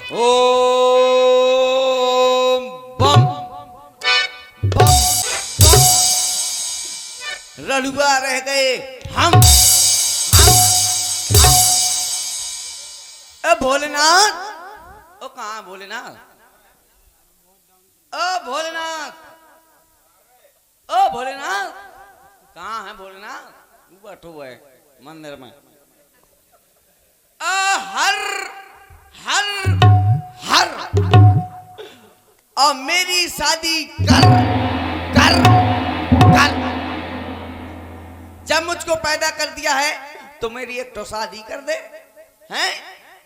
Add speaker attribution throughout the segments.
Speaker 1: ओम बम बम बम। रड़ुआ रह गए हम। भोलेनाथ, ओ कहाँ भोलेनाथ? ओ भोलेनाथ, ओ भोलेनाथ, कहाँ है भोलेनाथ? बैठो है मंदिर में। हर हर हर और मेरी शादी कर कर कर। जब मुझको पैदा कर दिया है तो मेरी एक तो शादी कर दे हैं।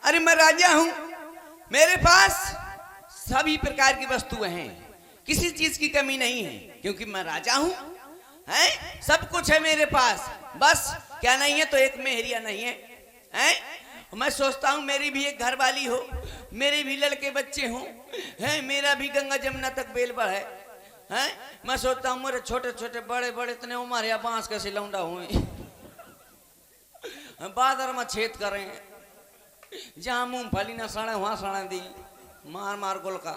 Speaker 1: अरे मैं राजा हूं, मेरे पास सभी प्रकार की वस्तुएं हैं, किसी चीज की कमी नहीं है, क्योंकि मैं राजा हूं हैं। सब कुछ है मेरे पास, बस क्या नहीं है तो एक मेहरिया नहीं है हैं। मैं सोचता हूं मेरी भी एक घर वाली हो, मेरे भी लड़के बच्चे हों हैं, मेरा भी गंगा जमुना तक बेल बढ़े हैं। मैं सोचता हूं मेरे छोटे छोटे बड़े बड़े इतने उम्र या बांस कैसे लौंडा हुए बादर में छेद करें, जहां मूंगफली ना सड़े वहां सड़ा दी मार मार गोल का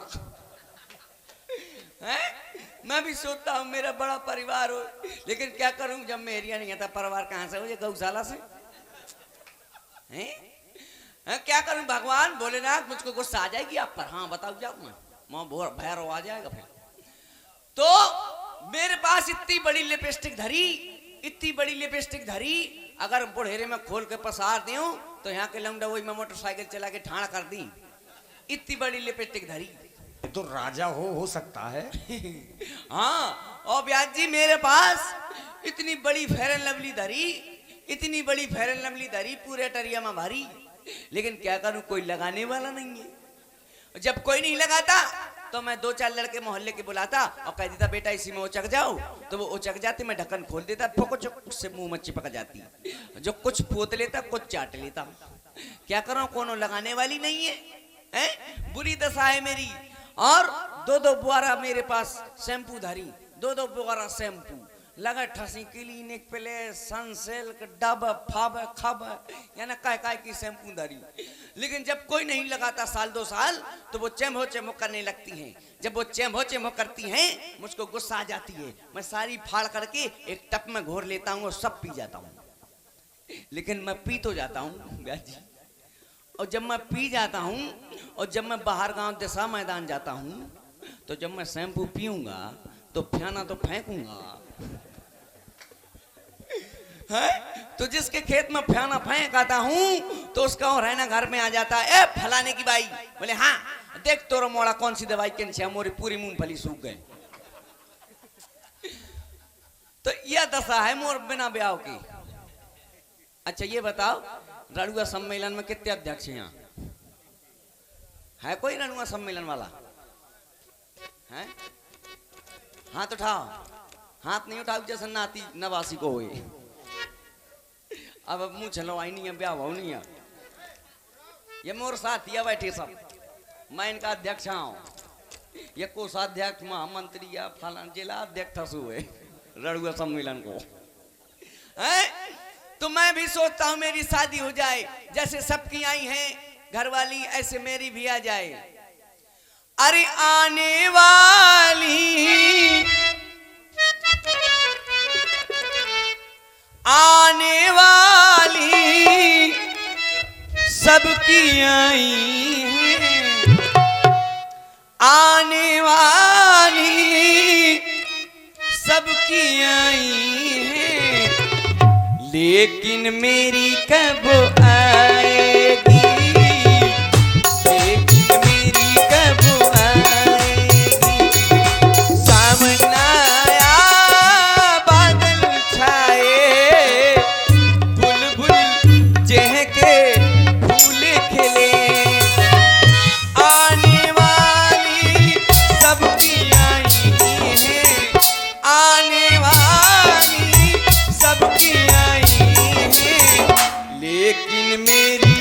Speaker 1: है। मैं भी सोचता हूँ मेरा बड़ा परिवार हो, लेकिन क्या करूं जब मेरिया नहीं आता, परिवार कहां से हो? ये गौशाला से हैं? क्या करूं भगवान भोलेनाथ, मुझको गुस्सा आ जाएगी आप पर। हाँ बताओ, जाओ मैं भैरव आ जाएगा फिर तो। मेरे पास इतनी बड़ी लिपस्टिक धरी, इतनी बड़ी लिपस्टिक धरी, अगर बुढ़ेरे में खोल के पसार दूं तो यहाँ के लौंडा वही मैं मोटरसाइकिल चला के ठाण कर दी। इतनी बड़ी लिपस्टिक धरी
Speaker 2: तो राजा हो सकता है।
Speaker 1: हाँ, और ब्याज जी मेरे पास इतनी बड़ी फेयर एंड लवली धरी, इतनी बड़ी फेयर एंड लवली धरी, पूरे टरिया में भरी, लेकिन क्या करूं कोई लगाने वाला नहीं है। जब कोई नहीं लगाता तो मैं दो चार लड़के मोहल्ले के बुलाता और कह देता बेटा इसी में उचक जाओ, तो वो उचक जाते, मैं ढक्कन खोल देता, उससे मुंह में चिपक जाती, जो कुछ पोत लेता कुछ चाट लेता। क्या करूं कोनो लगाने वाली नहीं है, बुरी दशा है मेरी। और दो दो बुआरा मेरे पास शैम्पू धरी, दो दो बुआरा शैम्पू लगा, ठसी क्लिनिक प्लस सनसिल्क डब फब खब यानी काय की शैम्पू धरी, लेकिन जब कोई नहीं लगाता साल दो साल तो वो चेम्हो चेम्हो करने लगती हैं। जब वो चेम्हो चेम्हो करती हैं मुझको गुस्सा आ जाती है, मैं सारी फाड़ करके एक टप में घोर लेता हूँ और सब पी जाता हूँ। लेकिन मैं पी तो जाता हूँ जी, और जब मैं पी जाता हूँ और जब मैं बाहर गांव दशा मैदान जाता हूँ तो जब मैं शैम्पू पीऊंगा तो फेना तो फेंकूंगा है। तो जिसके खेत में फेना फेंक आता हूँ तो उसका और रहना घर में आ जाता है, ए फलाने की बाई, बोले हाँ देख तोरा मोड़ा कौन सी दवाई के नीचे मोरी पूरी मूंगफली सूख गए। तो यह दशा है मोर बिना ब्याह की। अच्छा ये बताओ रणुआ सम्मेलन में कितने अध्यक्ष हैं? है कोई रणुआ सम्मेलन वाला है? हाथ उठाओ। हाथ नहीं उठाओ जैसे नाती नवासी को हुए। अब मुंह चलो आई नहीं है, ब्याह हो नहीं है। ये मोर साथी बैठे सब, मैं इनका अध्यक्ष हूँ। ये कोषाध्यक्ष महामंत्री या फलान जिला अध्यक्ष हुए रणुआ सम्मेलन को है। तो मैं भी सोचता हूं मेरी शादी हो जाए, जैसे सबकी आई हैं घरवाली ऐसे मेरी भी आ जाए। अरे आने वाली सबकी आई हैं, आने वाली सबकी आई हैं, लेकिन मेरी कब आएगी, लेकिन मेरी कब आएगी। सावन आया बादल छाए, बुलबुल चहके फूल खिले, आने वाली सबकी आई है, आने वाली सबकी आई है, लेकिन मेरी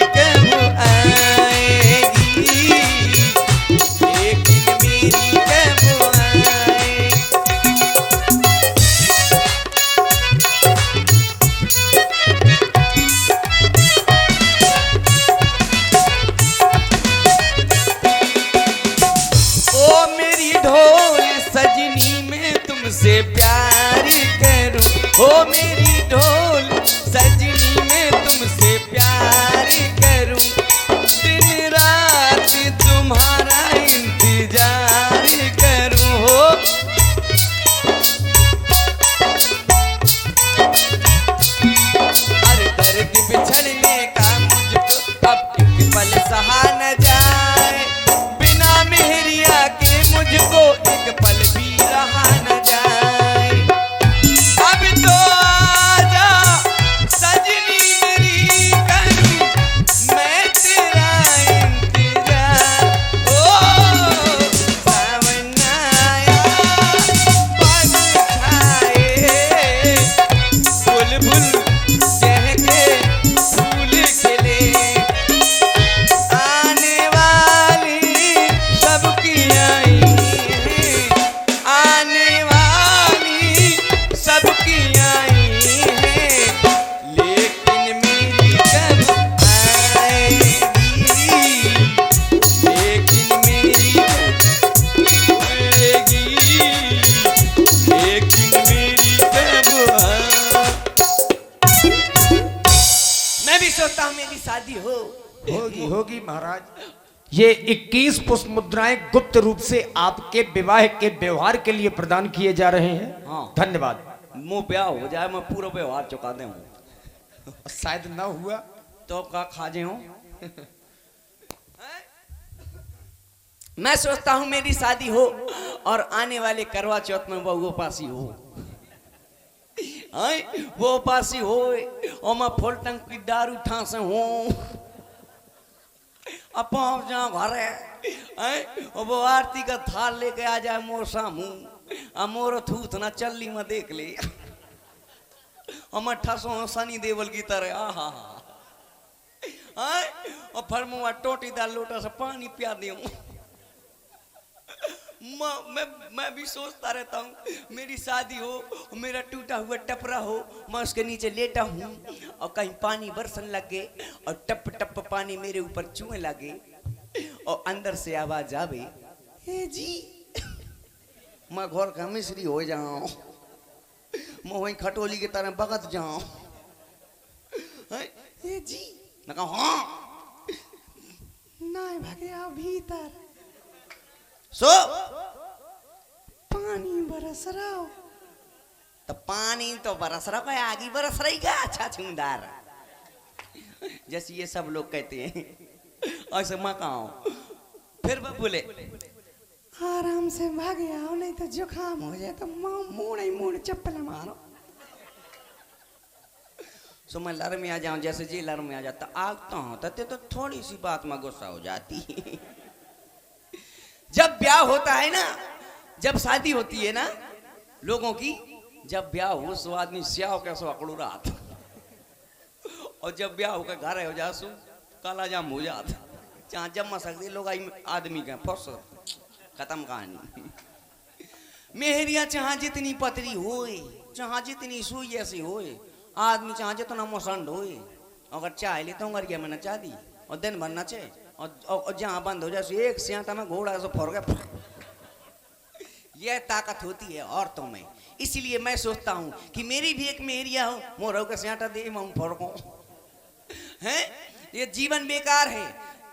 Speaker 1: प्यार करूं, हो मेरी ढोल सजनी मैं तुमसे प्यार करूं, दिन रात तुम्हारा इंतजार करूं हो। अरे दर्द बिछड़ने का मुझको अब एक पल सहा न जाए, बिना मेहरिया के मुझको एक पल भी रहा न जाए। अब तो आजा सजनी मेरी कहीं, मैं तेरा इंतजार। ओ सावन आया पग छाए, बुलबुल चहके फूल खिले, आने वाली सबकी आई है, आने वाली सबकी आई है, लेकिन मेरी कब आएगी, लेकिन मेरी कब आएगी, लेकिन मेरी कब मैं भी सोचता हूँ मेरी शादी हो।
Speaker 2: होगी होगी महाराज। ये 21 पुष्प मुद्राएं गुप्त रूप से आपके विवाह के व्यवहार के लिए प्रदान किए जा रहे हैं।
Speaker 1: हाँ।
Speaker 2: धन्यवाद।
Speaker 1: मुंह ब्याह हो जाए मैं पूरा व्यवहार चुका दे हूँ,
Speaker 2: शायद ना हुआ
Speaker 1: तो अब का खाजे हूँ। मैं सोचता हूँ मेरी शादी हो और आने वाले करवा चौथ में वो उपासी हो, वो उपासी हो और मैं फुल टंक की दारू ठासे हूँ, अब पहुंच जाऊं घर है, और वो आरती का थाल लेके आ जाए मोर सामू, अब मोर थूथ ना चलनी में देख ले, और मैं ठसो सनी देवल की तरह आहा, और फिर मुँह टोटीदार लोटा से पानी पिया दूं। मैं भी सोचता रहता हूँ मेरी शादी हो, मेरा टूटा हुआ टपरा हो, मैं उसके नीचे लेटा हूँ और कहीं पानी बरसन लगे और टप टप पानी मेरे ऊपर चूहे लगे और अंदर से आवाज आवे, हे जी, मैं घर का मिस्त्री हो जाऊं, मैं वहीं खटोली की तरह बगत जाऊं, हे जी, मैं कहा हाँ, नहीं भगया भीतर सो पानी बरस रहा हो, तो पानी तो बरस रहा है, आगे बरस रही का अच्छा छूंदार, जैसे ये सब लोग कहते हैं ऐसे मैं कहूं। फिर वो बोले आराम से भाग आओ नहीं तो जुकाम हो जाए तो मुड़ चप्पल मारो। सो मैं लड़ में आ जाऊं, जैसे जी लड़ में आ जाता आगता हूं तो थोड़ी सी बात में गुस्सा हो जाती। जब ब्याह होता है ना, जब शादी होती है ना लोगों की, जब ब्याह हो सो आदमी स्याह कैसो अकड़ू रात, और जब ब्याह होकर घर हो जा सो काला जाम हो जाता, जहाँ जम सकते लोग आदमी का फस खत्म कहानी। मेहरिया चाह जितनी पतरी होए, चाह जितनी सुई ऐसी होए, आदमी चाह जितना मोसंड होए, अगर चाह ले तो मर गया मैंने चाह दी और दिन भर नचे और जहाँ बंद हो जाए एक सियाता में घोड़ा से फोड़ गया। यह ताकत होती है औरतों में, इसलिए मैं सोचता हूँ कि मेरी भी एक मेहरिया हो, मोरों का सियाटा दे मैं फोड़को है। ये जीवन बेकार है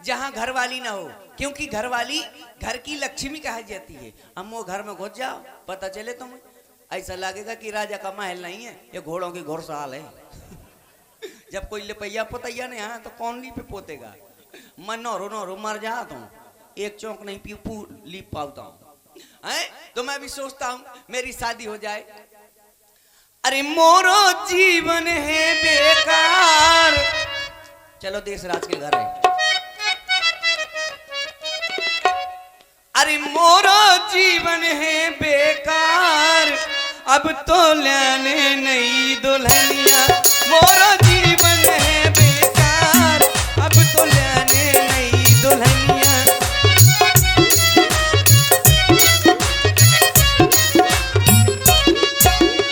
Speaker 1: जहाँ घर वाली ना हो, क्योंकि घर वाली घर की लक्ष्मी कहा जाती है। अब वो घर में घुस जाओ, पता चले तुम्हें ऐसा लगेगा कि राजा का महल नहीं है, ये घोड़ों की घोड़साल है। जब कोई लिपैया पोतैया नहीं आया तो कौन लीप पोतेगा। मैं नौरो मर जाता हूँ, एक चौक नहीं लीप पाता हूँ। तो मैं भी सोचता हूँ मेरी शादी हो जाए। अरे मोरो जीवन है बेकार, चलो देश राज के घर है। अरे मोरो जीवन है बेकार, अब तो लाने नई दुल्हनिया। मोरो जीवन है बेकार, अब तो लाने नई दुल्हनिया।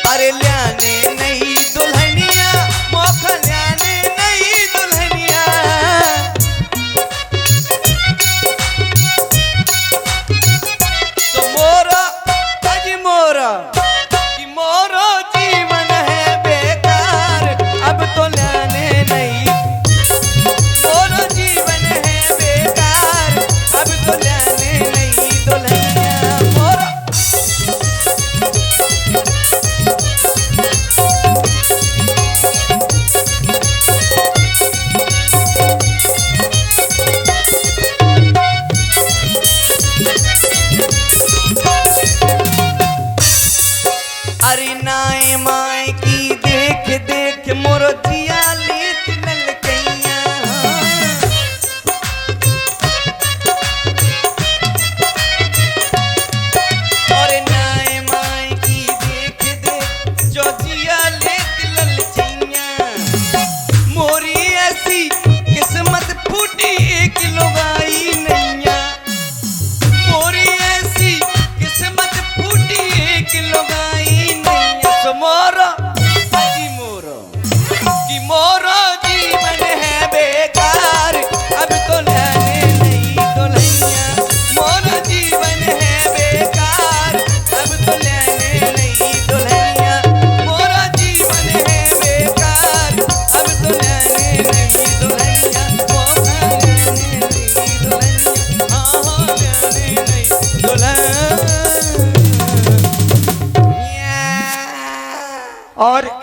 Speaker 1: अरे लाने नई दुल्हनिया, मौका लाने नई दुल्हनिया। तो मोरा अज मोरा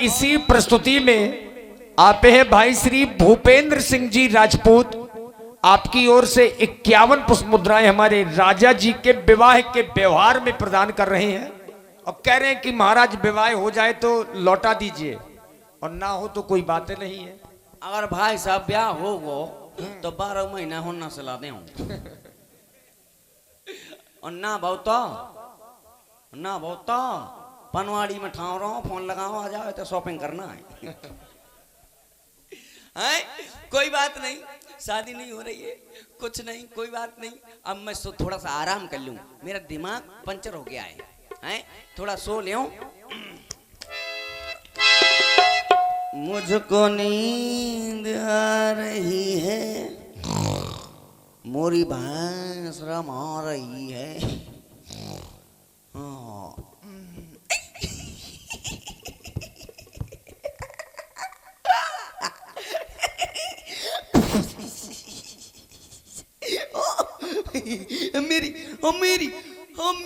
Speaker 2: इसी प्रस्तुति में आते हैं भाई श्री भूपेंद्र सिंह जी राजपूत। आपकी ओर से 51 पुष्प मुद्राएं हमारे राजा जी के विवाह के व्यवहार में प्रदान कर रहे हैं और कह रहे हैं कि महाराज विवाह हो जाए तो लौटा दीजिए और ना हो तो कोई बातें नहीं है।
Speaker 1: अगर भाई साहब ब्याह हो गो तो 12 महीना होना सला दे और ना बहुता पनवाड़ी में ठाव रहा हूँ, फोन लगाओ आ जाओ तो शॉपिंग करना है। हैं? कोई बात नहीं, शादी नहीं हो रही है, कुछ नहीं, कोई बात नहीं। अब मैं थोड़ा सा आराम कर लूं, मेरा दिमाग पंचर हो गया है। हैं? थोड़ा सो ले। मुझको नींद आ रही है, मोरी भैंस रमा रही है। हाँ।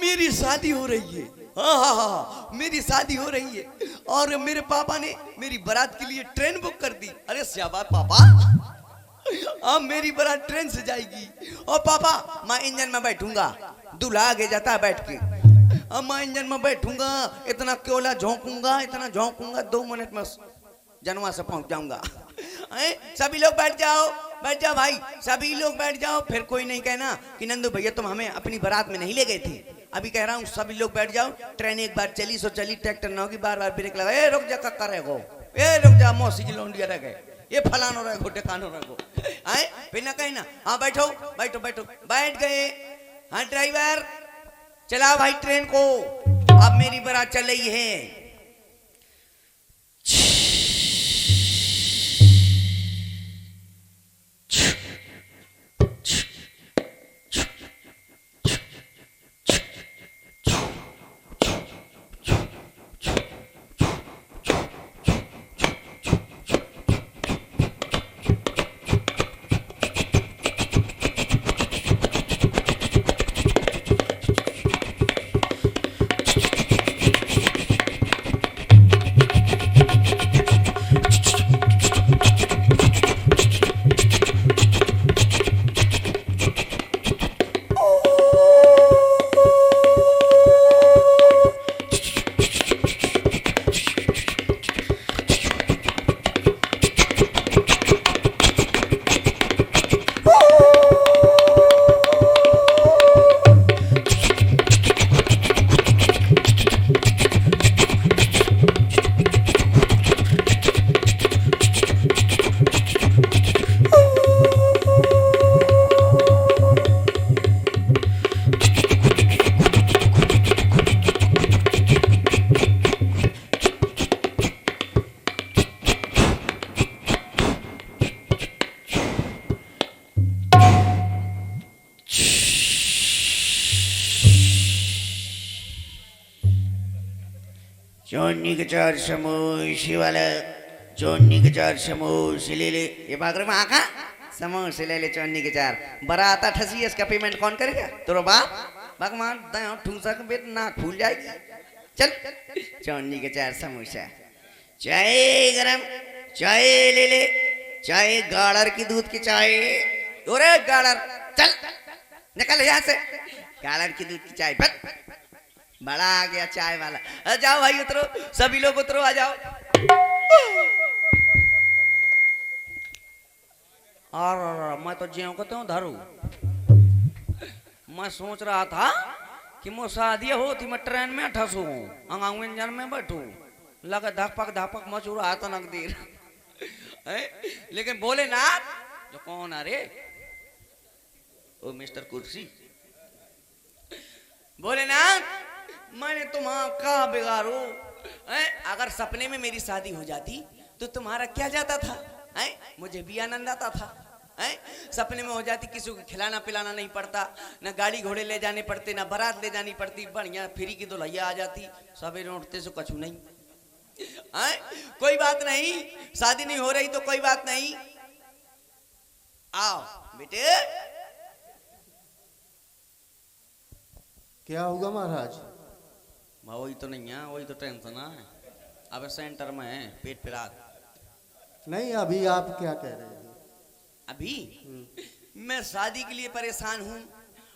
Speaker 1: मेरी शादी हो रही है। हाँ, मेरी शादी हो रही है और मेरे पापा ने मेरी बारात के लिए ट्रेन बुक कर दी। अरे शाबाश पापा, अब मेरी बारात ट्रेन से जाएगी और पापा मैं इंजन में बैठूंगा, दूल्हा आगे जाता है बैठ के। अब मैं इंजन में बैठूंगा, इतना क्योला झोंकूंगा 2 मिनट में जनवा से पहुंच जाऊंगा। सभी लोग बैठ जाओ भाई, सभी लोग बैठ जाओ। फिर कोई नहीं कहना कि नंदू भैया तुम हमें अपनी बारात में नहीं ले गए थे। अभी कह रहा हूँ सभी लोग बैठ जाओ। ट्रेन एक बार चली सो चली, ट्रैक्टर ना होगी, बार बार ब्रेक लगा। रुक जा कक्का रह गो, रुक जा मौसी की लौंडिया रह गए, ये फलानो रह गो ढकानो रह गो। फिर ना कहना। हाँ बैठो बैठो बैठो, बैठ गए। हाँ ड्राइवर चला भाई ट्रेन को, अब मेरी बारात चल रही है। चोन्नी के 4 समोसे वाला, चोन्नी के 4 समोसे ले ले। ये बागरे में आका समोसे ले ले चोन्नी के 4। बारात ठसी, इसका पेमेंट कौन करेगा? तेरा बाप। भगवान दया ठूसा के बेट नाक फूल जाएगी। चल चोन्नी के 4 समोसा। चाय गरम, चाय ले ले, चाय गाड़र की दूध की चाय। अरे गाड़र चल निकल यहाँ से, गाड़र की दूध की चाय। बड़ा आ गया चाय वाला। जाओ भाई उतरो, सभी लोग उतरो, आ जाओ। और मैं तो ज्यों कहते हूँ धरू। मैं सोच रहा था कि मो शादी होती मैं ट्रेन में ठसू, अंगाऊ इंजन में बैठू, लगा धपक मचू रहा था नक देर। लेकिन बोले ना जो कौन अरे ओ मिस्टर कुर्सी, बोले ना मैंने तुम्हारा का बिगाड़ू। अगर सपने में मेरी शादी हो जाती तो तुम्हारा क्या जाता था? मुझे भी आनंद आता था। सपने में हो जाती, किसी को खिलाना पिलाना नहीं पड़ता, ना गाड़ी घोड़े ले जाने पड़ते, ना बारात ले जानी पड़ती, बढ़िया फ्री की दुल्हैया आ जाती, सवेरे उठते से कछु नहीं। कोई बात नहीं, शादी नहीं हो रही तो कोई बात नहीं। आओ बेटे।
Speaker 3: क्या होगा महाराज?
Speaker 1: वही तो नहीं है, वही तो टेंशन है। अब सेंटर में है पेट पे रात।
Speaker 3: नहीं, अभी आप क्या कह रहे हैं?
Speaker 1: अभी मैं शादी के लिए परेशान हूँ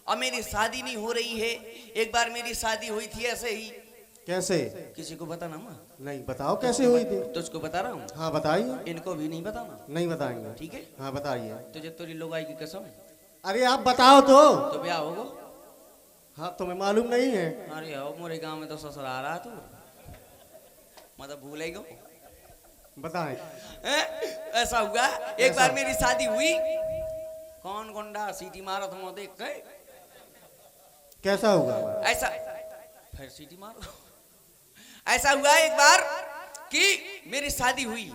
Speaker 1: और मेरी शादी नहीं हो रही है। एक बार मेरी शादी हुई थी ऐसे ही।
Speaker 3: कैसे?
Speaker 1: किसी को बताना माँ?
Speaker 3: नहीं, बताओ कैसे हुई थी?
Speaker 1: तुझको बता रहा हूँ,
Speaker 3: हाँ बताइए।
Speaker 1: इनको भी नहीं बताना।
Speaker 3: नहीं बताएंगे।
Speaker 1: ठीक है,
Speaker 3: हाँ बताइए।
Speaker 1: तुझे तेरी लोगाई की कसम।
Speaker 3: अरे आप बताओ तो।
Speaker 1: तो ब्याह होगा?
Speaker 3: हाँ, तुम्हें मालूम नहीं है?
Speaker 1: अरे आओ, मोरे गांव में तो ससुर आ रहा तू, मतलब भूल ही गो।
Speaker 3: बताएं।
Speaker 1: ऐसा हुआ एक बार मेरी शादी हुई। कौन गुंडा सीटी मारा तुम देख के?
Speaker 3: कैसा होगा?
Speaker 1: ऐसा फिर सीटी मारो। ऐसा हुआ एक बार कि मेरी शादी हुई।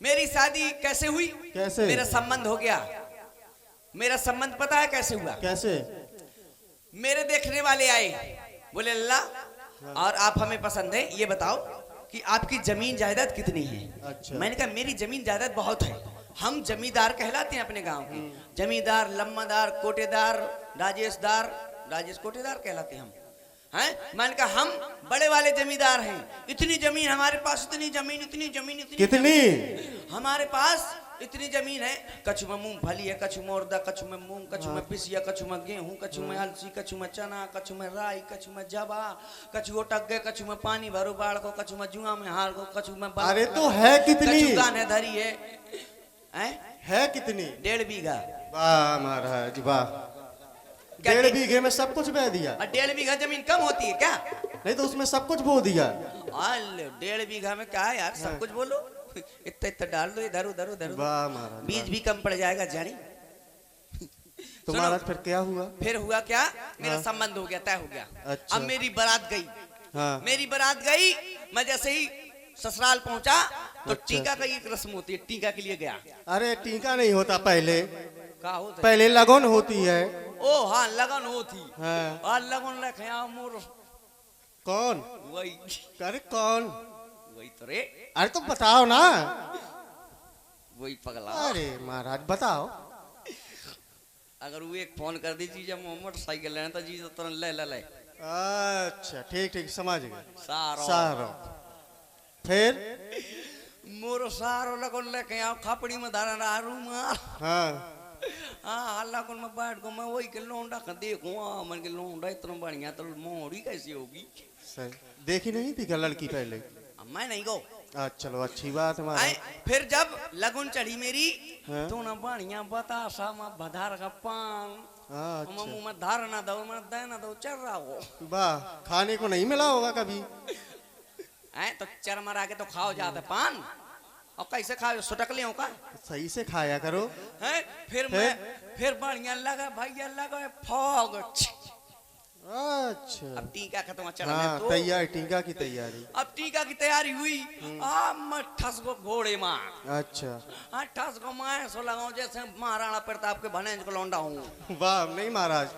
Speaker 1: मेरी शादी कैसे हुई?
Speaker 3: कैसे?
Speaker 1: मेरा संबंध हो गया। मेरा संबंध पता है कैसे हुआ?
Speaker 3: कैसे?
Speaker 1: मेरे देखने वाले आए, बोले अल्लाह और आप हमें पसंद है, ये बताओ कि आपकी जमीन जायदाद कितनी है?
Speaker 3: अच्छा।
Speaker 1: मैंने कहा मेरी जमीन जायदाद बहुत है। हम जमींदार कहलाते हैं अपने गांव के। जमींदार, लम्मादार, कोटेदार, राजेश कोटेदार कहलाते हैं हम। हैं? मैंने कहा हम बड़े वाले जमींदार हैं। इतनी जमीन हमारे पास, इतनी जमीन, इतनी जमीन, इतनी
Speaker 3: कितनी?
Speaker 1: हमारे पास इतनी जमीन है। कछु में मूंगफली है, कछु में उड़दा, कछु में मूंग, कछु में पिसिया, कछु में गेहूं, कछु में अलसी, कछु में चना, कछु में राई, कछु में जवा, कछु अटक गए, कछु में पानी भरो बाढ़ को, कछु में जुआ में हार को, कछु में
Speaker 3: अरे तो है कितनी?
Speaker 1: कछु गाने धरी है।
Speaker 3: है कितनी?
Speaker 1: 1.5 बीघा।
Speaker 3: वाह महाराज वाह। 1.5 बीघे में सब कुछ बह दिया?
Speaker 1: 1.5 बीघा जमीन कम होती है क्या?
Speaker 3: नहीं तो उसमें सब कुछ बो दिया।
Speaker 1: 1.5 बीघा में क्या है यार, सब कुछ बोलो। इतना इतना डाल दो, इधर उधर उधर।
Speaker 3: वाह महाराज।
Speaker 1: बीज भी कम पड़ जाएगा जानी।
Speaker 3: तो महाराज फिर क्या हुआ?
Speaker 1: फिर हुआ क्या? मेरा
Speaker 3: हाँ।
Speaker 1: संबंध हो गया, तय हो गया।
Speaker 3: अच्छा।
Speaker 1: अब मेरी बारात गई।
Speaker 3: हाँ।
Speaker 1: मेरी बारात गई, मैं जैसे ही ससुराल पहुंचा तो
Speaker 3: अच्छा।
Speaker 1: टीका का एक रस्म होती है, टीका के लिए गया।
Speaker 3: अरे टीका नहीं होता पहले,
Speaker 1: का होता है?
Speaker 3: पहले लगन होती है।
Speaker 1: ओ हाँ, लगन होती।
Speaker 3: हाँ।
Speaker 1: और लगन रखे मोर
Speaker 3: कौन?
Speaker 1: वही
Speaker 3: अरे कौन?
Speaker 1: वही तो रे,
Speaker 3: अरे तो बताओ ना।
Speaker 1: वही पगला।
Speaker 3: अरे महाराज बताओ।
Speaker 1: अगर वो एक फोन कर दी चीज मोटरसाइकिल लेना तो जी तो तुरंत ले ले ले।
Speaker 3: अच्छा ठीक ठीक समझ गए।
Speaker 1: सारो
Speaker 3: सारो। फिर?
Speaker 1: मोरो सारो लगन लेके आओ, खपड़ी में धारा रहा रूमाल।
Speaker 3: हाँ।
Speaker 1: हाँ, अल्लाह को मैं बैठ को मैं वही के लौंडा का देखूं। मन के लौंडा इतना बढ़िया, तो मोड़ी कैसी होगी?
Speaker 3: सही देखी नहीं थी क्या लड़की पहले?
Speaker 1: मैं नहीं गो।
Speaker 3: चलो अच्छी बात है महाराज।
Speaker 1: फिर जब लगन चढ़ी मेरी,
Speaker 3: हाँ?
Speaker 1: तो ना बढ़िया बतासा में बधार का पान
Speaker 3: अच्छा।
Speaker 1: मुंह में धार ना दो, मैं दे ना दो, चढ़ रहा हो।
Speaker 3: वाह, खाने को नहीं मिला होगा कभी?
Speaker 1: तो चरमरा के तो खाओ जाते पान, और कैसे खाओ? सुटक ले का?
Speaker 3: सही से खाया करो।
Speaker 1: है फिर बढ़िया लगा भैया, लगा फॉग।
Speaker 3: अच्छा।
Speaker 1: अब टीका खत्म चढ़ा
Speaker 3: हाँ
Speaker 1: तो
Speaker 3: तैयारी, टीका की तैयारी।
Speaker 1: अब टीका की तैयारी हुई। मैं ठस गो घोड़े माँ।
Speaker 3: अच्छा।
Speaker 1: हाँ, ठस गो मैं सो लगाऊं जैसे महाराणा प्रताप के भनेज को लौंडा हूँ।
Speaker 3: वाह, नहीं महाराज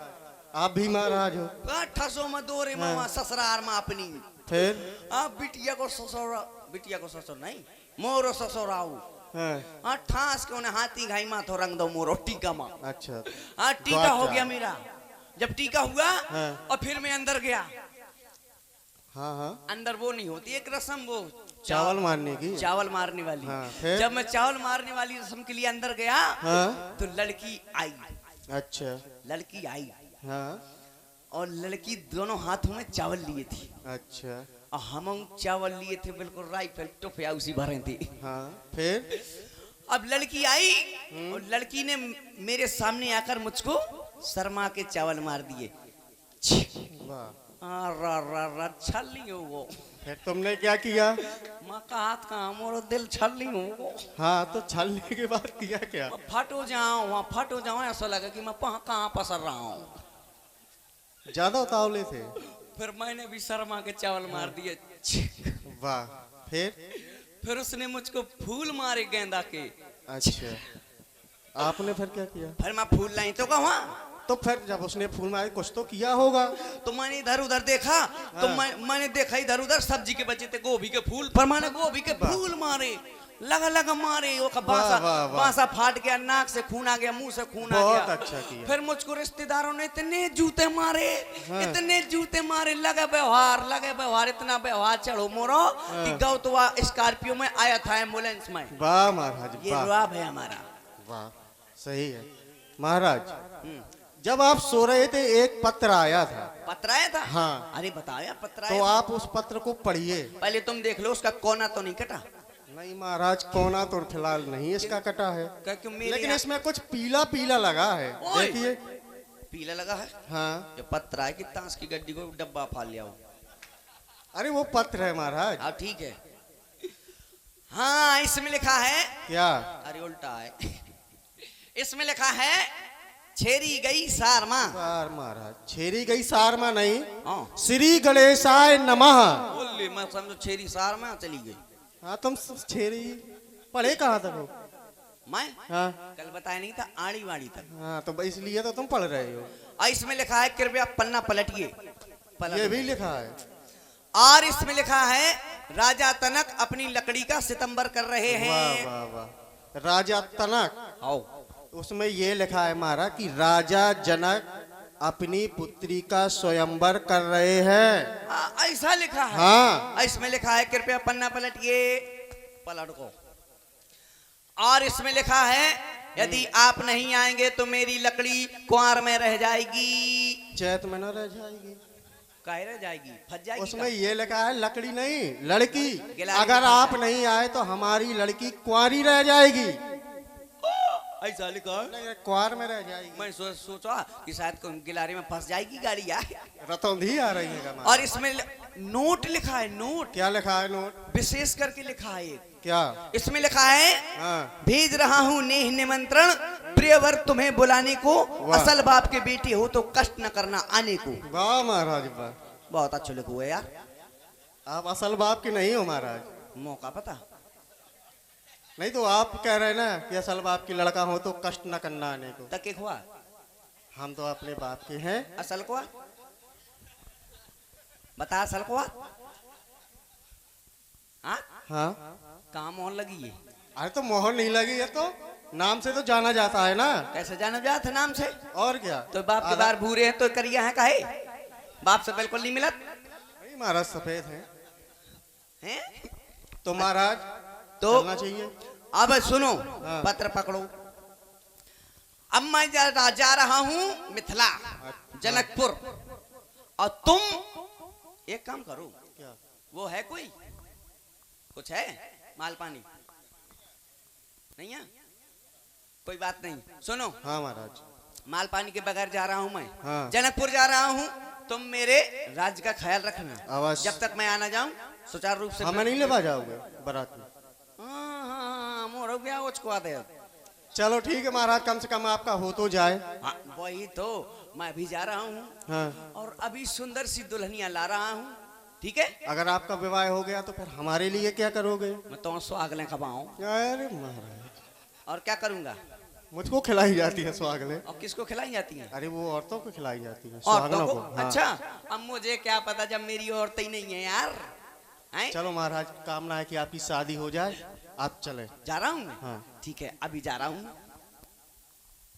Speaker 3: आप भी महाराज हो।
Speaker 1: ठसो में दोरे में वहाँ ससुराल में अपनी।
Speaker 3: फिर?
Speaker 1: बिटिया को ससुर नहीं, मोरो ससुराऊ।
Speaker 3: हाँ।
Speaker 1: ठास के उन्हें हाथी घाई माथो रंग दो मोरो टीका माँ।
Speaker 3: अच्छा।
Speaker 1: टीका हो गया मेरा। जब टीका हुआ
Speaker 3: हाँ।
Speaker 1: और फिर मैं अंदर गया।
Speaker 3: हाँ हाँ।
Speaker 1: अंदर वो नहीं होती एक रस्म, वो
Speaker 3: चावल मारने की?
Speaker 1: चावल मारने वाली।
Speaker 3: हाँ, फिर?
Speaker 1: जब मैं चावल मारने वाली रस्म के लिए अंदर गया,
Speaker 3: हाँ।
Speaker 1: तो लड़की आई।
Speaker 3: अच्छा।
Speaker 1: लड़की आई
Speaker 3: हाँ।
Speaker 1: और लड़की दोनों हाथों में चावल लिए थी।
Speaker 3: अच्छा।
Speaker 1: और हम चावल लिए थे बिल्कुल राइफल टोफिया उसी भरे थे।
Speaker 3: हाँ। फिर?
Speaker 1: अब लड़की आई और लड़की ने मेरे सामने आकर मुझको शर्मा के चावल मार दिए।
Speaker 3: वाह।
Speaker 1: छल्ली हो वो।
Speaker 3: फिर तुमने क्या किया?
Speaker 1: माँ का हाथ कहाँ, मोरो दिल छल्ली हो वो।
Speaker 3: हाँ तो छलने के बाद किया क्या?
Speaker 1: फटो जाओ वहाँ, फटो जाओ, ऐसा लगा कि मैं कहाँ पसर रहा हूँ।
Speaker 3: ज्यादा उतावले थे?
Speaker 1: फिर मैंने भी शर्मा के चावल मार दिए।
Speaker 3: वाह।
Speaker 1: फिर उसने मुझको फूल मारे गेंदा के।
Speaker 3: अच्छा। आपने फिर क्या किया?
Speaker 1: फिर मैं फूल लाई तो कहा।
Speaker 3: तो फिर जब उसने फूल मारे कुछ तो किया होगा?
Speaker 1: तो मैंने इधर उधर देखा, तो मैंने देखा इधर उधर सब्जी के बचे थे, गोभी के फूल, पर मैंने गोभी के फूल मारे। लगा लगा मारे वो बांसा
Speaker 3: वाह, वाह।
Speaker 1: बांसा फाट गया, नाक से खून आ गया, मुंह से खून आ
Speaker 3: बहुत
Speaker 1: गया।
Speaker 3: अच्छा किया।
Speaker 1: फिर मुझको रिश्तेदारों ने इतने जूते मारे,
Speaker 3: हाँ।
Speaker 1: इतने जूते मारे, लगे व्यवहार इतना व्यवहार चढ़ो मोरो कि गौ तो स्कॉर्पियो में आया था एम्बुलेंस में।
Speaker 3: वाह महाराज
Speaker 1: ये
Speaker 3: वाह
Speaker 1: रुआब है हमारा।
Speaker 3: वाह सही है महाराज। जब आप सो रहे थे एक पत्र आया था,
Speaker 1: पत्र आया था?
Speaker 3: हाँ।
Speaker 1: अरे बताया पत्र
Speaker 3: तो
Speaker 1: आया था।
Speaker 3: आप उस पत्र को पढ़िए।
Speaker 1: पहले तुम देख लो उसका कोना तो नहीं कटा।
Speaker 3: नहीं महाराज, कोना तो फिलहाल नहीं इसका कटा है,
Speaker 1: क्योंकि मेरे
Speaker 3: लेकिन
Speaker 1: यहाँ
Speaker 3: इसमें कुछ पीला पीला लगा है,
Speaker 1: ओए।
Speaker 3: देखिए।
Speaker 1: पीला लगा है।
Speaker 3: हाँ
Speaker 1: ये पत्र है कि ताश की गड्डी को डब्बा फाड़ लिया हो।
Speaker 3: अरे वो पत्र है महाराज।
Speaker 1: हाँ ठीक है। हाँ इसमें लिखा है,
Speaker 3: क्या?
Speaker 1: अरे उल्टा है। इसमें लिखा है छेरी गई सारमा।
Speaker 3: सार महाराज, छेरी गई सारमा नहीं,
Speaker 1: हाँ
Speaker 3: श्री गणेशाय नमः।
Speaker 1: बोले मैं समझो छेरी सारमा चली गई।
Speaker 3: हाँ तुम छेरी पढ़े कहाँ तक हो?
Speaker 1: मैं
Speaker 3: हाँ
Speaker 1: कल बताया नहीं था, आड़ी वाड़ी तक।
Speaker 3: हाँ तो इसलिए तो तुम पढ़ रहे हो।
Speaker 1: और इसमें लिखा है कृपया पन्ना पलटिए।
Speaker 3: ये भी लिखा है।
Speaker 1: और इसमें लिखा है राजा तनक अपनी लकड़ी का सितंबर कर रहे
Speaker 3: वाह
Speaker 1: हैं।
Speaker 3: वाह वाह। राजा तनक,
Speaker 1: आओ
Speaker 3: उसमें ये लिखा है महाराज कि राजा जनक अपनी पुत्री का स्वयंवर कर रहे हैं।
Speaker 1: ऐसा लिखा है।
Speaker 3: हाँ
Speaker 1: इसमें लिखा है कृपया पन्ना पलटिए, पलट को। और इसमें लिखा है यदि आप नहीं आएंगे तो मेरी लकड़ी कुआर में रह जाएगी।
Speaker 3: चैत में न रह जाएगी।
Speaker 1: काहे रह जाएगी? फंस जाएगी।
Speaker 3: उसमें ये लिखा है लकड़ी नहीं लड़की,
Speaker 1: गिलानी
Speaker 3: अगर
Speaker 1: में
Speaker 3: आप नहीं आए तो हमारी लड़की कुंवारी रह जाएगी।
Speaker 1: ऐसा लिखा है।
Speaker 3: नहीं, कुंवार में रह जाएगी।
Speaker 1: मैं सोचा कि शायद गिलारी में फंस जाएगी गाड़ी यार।
Speaker 3: रतौंधी आ रही है।
Speaker 1: और इसमें नोट लिखा है, नोट
Speaker 3: क्या लिखा है? नोट
Speaker 1: विशेष करके लिखा है एक।
Speaker 3: क्या?
Speaker 1: इसमें लिखा है
Speaker 3: हाँ
Speaker 1: भेज रहा हूँ नेह निमंत्रण प्रियवर तुम्हें बुलाने को,
Speaker 3: वाह।
Speaker 1: असल बाप के बेटी हो तो कष्ट न करना आने को।
Speaker 3: वाह महाराज वाह।
Speaker 1: बहुत अच्छे लिखा हुआ है यार।
Speaker 3: आप असल बाप के नहीं हो महाराज।
Speaker 1: मौका पता
Speaker 3: नहीं तो आप कह रहे हैं ना कि असल बाप की लड़का हो तो कष्ट न करना आने को।
Speaker 1: तक एक हुआ
Speaker 3: हम तो अपने बाप के हैं।
Speaker 1: असल को बता, असल को हाँ
Speaker 3: हाँ
Speaker 1: कहाँ मोहन लगी है?
Speaker 3: अरे तो मोहर नहीं लगी है तो नाम से तो जाना जाता है ना।
Speaker 1: कैसे जाना जाता है नाम से?
Speaker 3: और क्या?
Speaker 1: तो बाप के बार भूरे हैं तो करिया है काहे? बाप से बिल्कुल नहीं मिलत
Speaker 3: नहीं महाराज, सफेद है
Speaker 1: हैं?
Speaker 3: तो महाराज
Speaker 1: तो
Speaker 3: चलना चाहिए।
Speaker 1: अब सुनो,
Speaker 3: हाँ।
Speaker 1: पत्र पकड़ो। अब मैं जा रहा हूं मिथिला, जनकपुर, और तुम एक काम करो।
Speaker 3: क्या?
Speaker 1: वो है कोई कुछ है माल पानी नहीं है? कोई बात नहीं, सुनो।
Speaker 3: हाँ महाराज।
Speaker 1: माल पानी के बगैर जा रहा हूं मैं।
Speaker 3: हाँ।
Speaker 1: जनकपुर जा रहा हूं, तुम मेरे राज्य का ख्याल रखना।
Speaker 3: अवश्य।
Speaker 1: जब तक मैं आना जाऊं सुचारू रूप से।
Speaker 3: हमें नहीं लेवा जाओगे बारात में?
Speaker 1: हाँ, मोरो गया उसको दे।
Speaker 3: चलो ठीक है महाराज, कम से कम आपका हो तो जाए।
Speaker 1: हाँ, वही तो मैं भी जा रहा हूँ।
Speaker 3: हाँ
Speaker 1: और अभी सुंदर सी दुल्हनिया ला रहा हूँ, ठीक है?
Speaker 3: अगर आपका विवाह हो गया तो फिर हमारे लिए क्या करोगे?
Speaker 1: मैं तो सुहागलें खवाऊं।
Speaker 3: अरे महाराज,
Speaker 1: और क्या करूंगा?
Speaker 3: मुझको खिलाई जाती है सुहागलें।
Speaker 1: और किसको खिलाई जाती हैं?
Speaker 3: अरे वो औरतों को खिलाई जाती है,
Speaker 1: औरतों
Speaker 3: सुहागनों
Speaker 1: को?
Speaker 3: को। हाँ।
Speaker 1: अच्छा, अब मुझे क्या पता जब मेरी औरत ही नहीं है यार। हैं?
Speaker 3: चलो महाराज, कामना है कि आपकी शादी हो जाए, आप चले।
Speaker 1: जा रहा हूँ मैं।
Speaker 3: हाँ।
Speaker 1: ठीक है, अभी जा रहा हूँ।